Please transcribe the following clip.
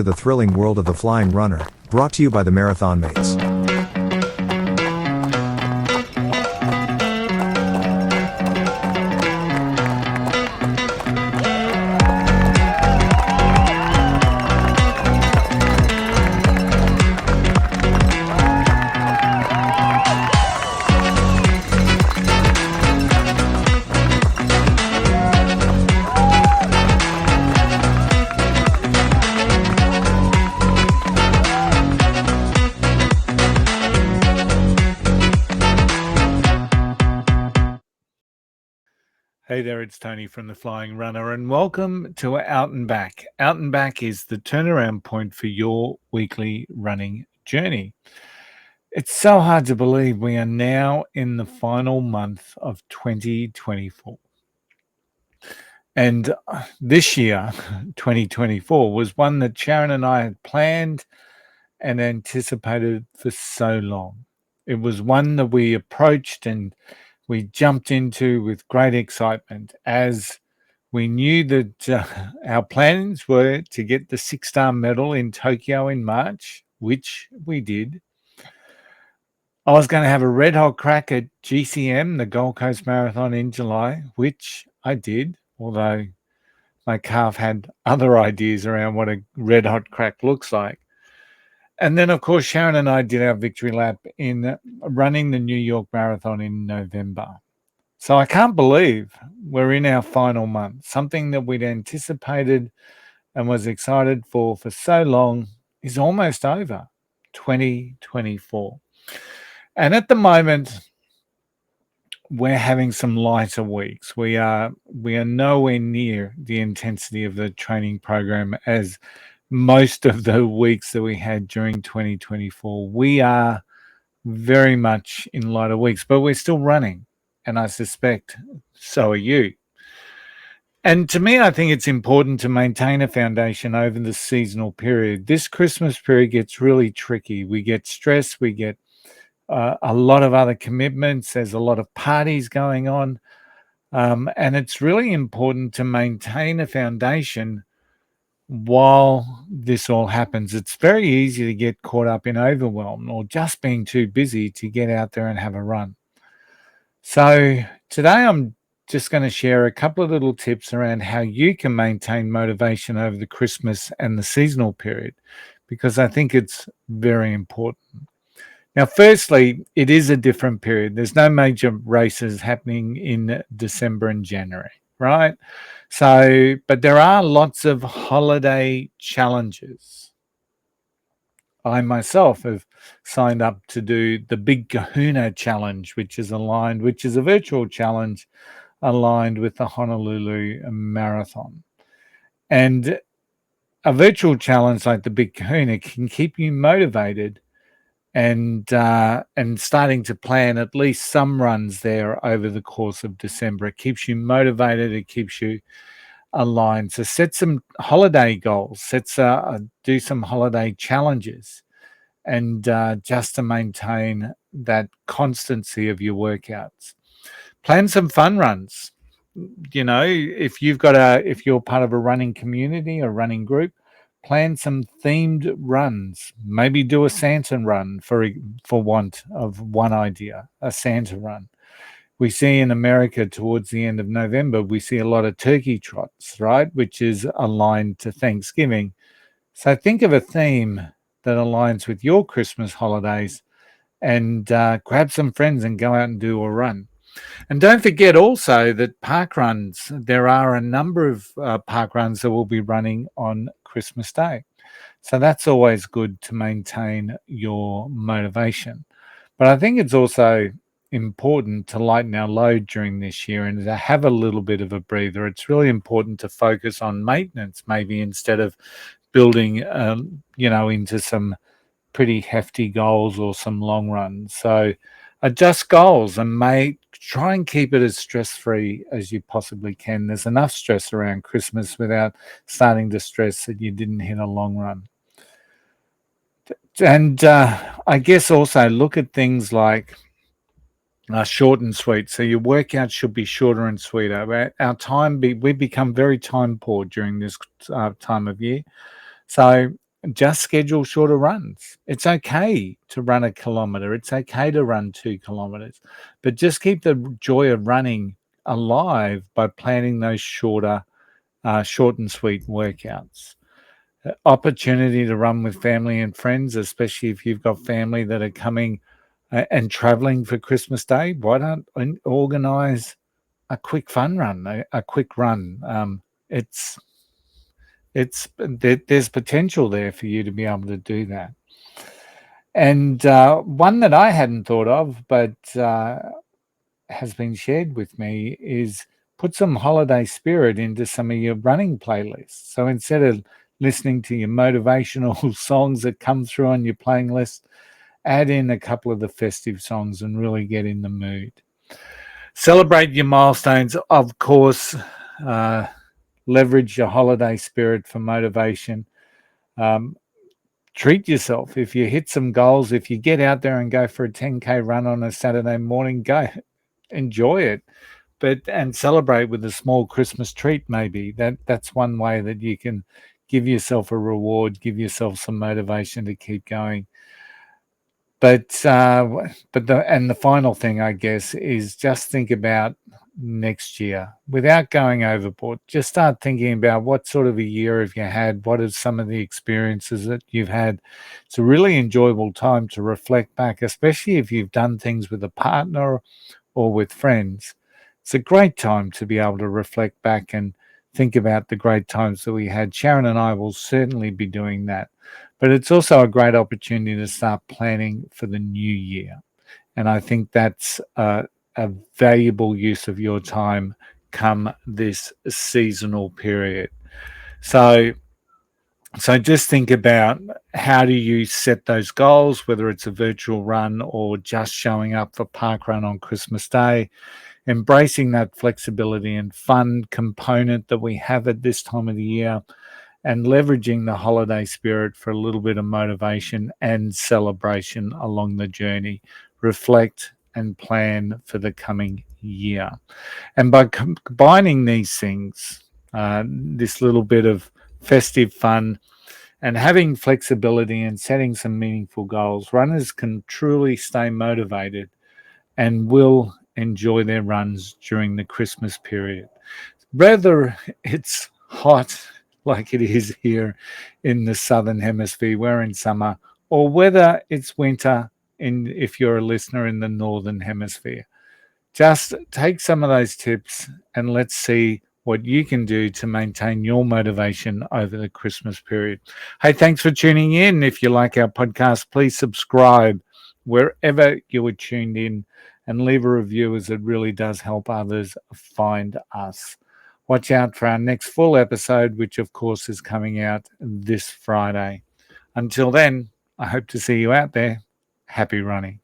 to the thrilling world of the Flying RuNR, brought to you by the Marathon Mates. Hey there, it's Tony from the Flying RuNR, and welcome to Out and Back. Out and Back is the turnaround point for your weekly running journey. It's so hard to believe we are now in the final month of 2024. And this year, 2024, was one that Sharon and I had planned and anticipated for so long. It was one that we approached and we jumped into with great excitement as we knew that our plans were to get the 6-star medal in Tokyo in March, which we did. I was going to have a red hot crack at GCM, the Gold Coast Marathon, in July, which I did, although my calf had other ideas around what a red hot crack looks like. And then, of course, Sharon and I did our victory lap in running the New York Marathon in November. So I can't believe we're in our final month. Something that we'd anticipated and was excited for so long is almost over, 2024. And at the moment, we're having some lighter weeks. We are nowhere near the intensity of the training program as most of the weeks that we had during 2024. We are very much in lighter weeks, but we're still running, and I suspect so are you. And to me, I think it's important to maintain a foundation over the seasonal period. This Christmas period gets really tricky. We get stressed, we get a lot of other commitments, there's a lot of parties going on, and it's really important to maintain a foundation while this all happens. It's very easy to get caught up in overwhelm or just being too busy to get out there and have a run. So today I'm just going to share a couple of little tips around how you can maintain motivation over the Christmas and the seasonal period, because I think it's very important. Now, firstly, it is a different period. There's no major races happening in December and January, right? So, but there are lots of holiday challenges. I myself have signed up to do the Big Kahuna challenge, which is a virtual challenge aligned with the Honolulu Marathon. And a virtual challenge like the Big Kahuna can keep you motivated and starting to plan at least some runs there over the course of December. It keeps you motivated. It keeps you aligned. So set some holiday goals. Do some holiday challenges, and just to maintain that constancy of your workouts. Plan some fun runs. You know, if you're part of a running community, a running group, plan some themed runs. Maybe do a Santa run for want of one idea, a Santa run. We see in America towards the end of November, we see a lot of turkey trots, right? Which is aligned to Thanksgiving. So think of a theme that aligns with your Christmas holidays and grab some friends and go out and do a run. And don't forget also that park runs, there are a number of park runs that will be running on Christmas Day. So that's always good to maintain your motivation. But I think it's also important to lighten our load during this year and to have a little bit of a breather. It's really important to focus on maintenance, maybe instead of building, into some pretty hefty goals or some long runs. So adjust goals and try and keep it as stress-free as you possibly can. There's enough stress around Christmas without starting to stress that you didn't hit a long run. And I guess also look at things like short and sweet. So your workout should be shorter and sweeter. We become very time poor during this time of year. So just schedule shorter runs. It's okay to run a kilometer. It's okay to run 2 kilometers, but just keep the joy of running alive by planning those shorter, short and sweet workouts. Opportunity to run with family and friends, especially if you've got family that are coming and traveling for Christmas Day. Why don't organize a quick fun run, a quick run? There's potential there for you to be able to do that. And one that I hadn't thought of, but has been shared with me, is put some holiday spirit into some of your running playlists. So instead of listening to your motivational songs that come through on your playing list, add in a couple of the festive songs and really get in the mood. Celebrate your milestones, of course. Leverage your holiday spirit for motivation. Treat yourself. If you hit some goals, if you get out there and go for a 10K run on a Saturday morning, go enjoy it, and celebrate with a small Christmas treat. Maybe that's one way that you can give yourself a reward, give yourself some motivation to keep going. But the final thing, I guess, is just think about next year without going overboard. Just start thinking about what sort of a year have you had? What are some of the experiences that you've had? It's a really enjoyable time to reflect back, especially if you've done things with a partner or with friends. It's a great time to be able to reflect back and think about the great times that we had. Sharon and I will certainly be doing that. But it's also a great opportunity to start planning for the new year. And I think that's a valuable use of your time come this seasonal period. So just think about, how do you set those goals, whether it's a virtual run or just showing up for park run on Christmas Day, embracing that flexibility and fun component that we have at this time of the year, and leveraging the holiday spirit for a little bit of motivation and celebration along the journey. Reflect and plan for the coming year. And by combining these things, this little bit of festive fun and having flexibility and setting some meaningful goals, runners can truly stay motivated and will enjoy their runs during the Christmas period. Whether it's hot like it is here in the Southern Hemisphere, we're in summer, or whether it's winter if you're a listener in the Northern Hemisphere. Just take some of those tips and let's see what you can do to maintain your motivation over the Christmas period. Hey, thanks for tuning in. If you like our podcast, please subscribe wherever you are tuned in and leave a review, as it really does help others find us. Watch out for our next full episode, which of course is coming out this Friday. Until then, I hope to see you out there. Happy running.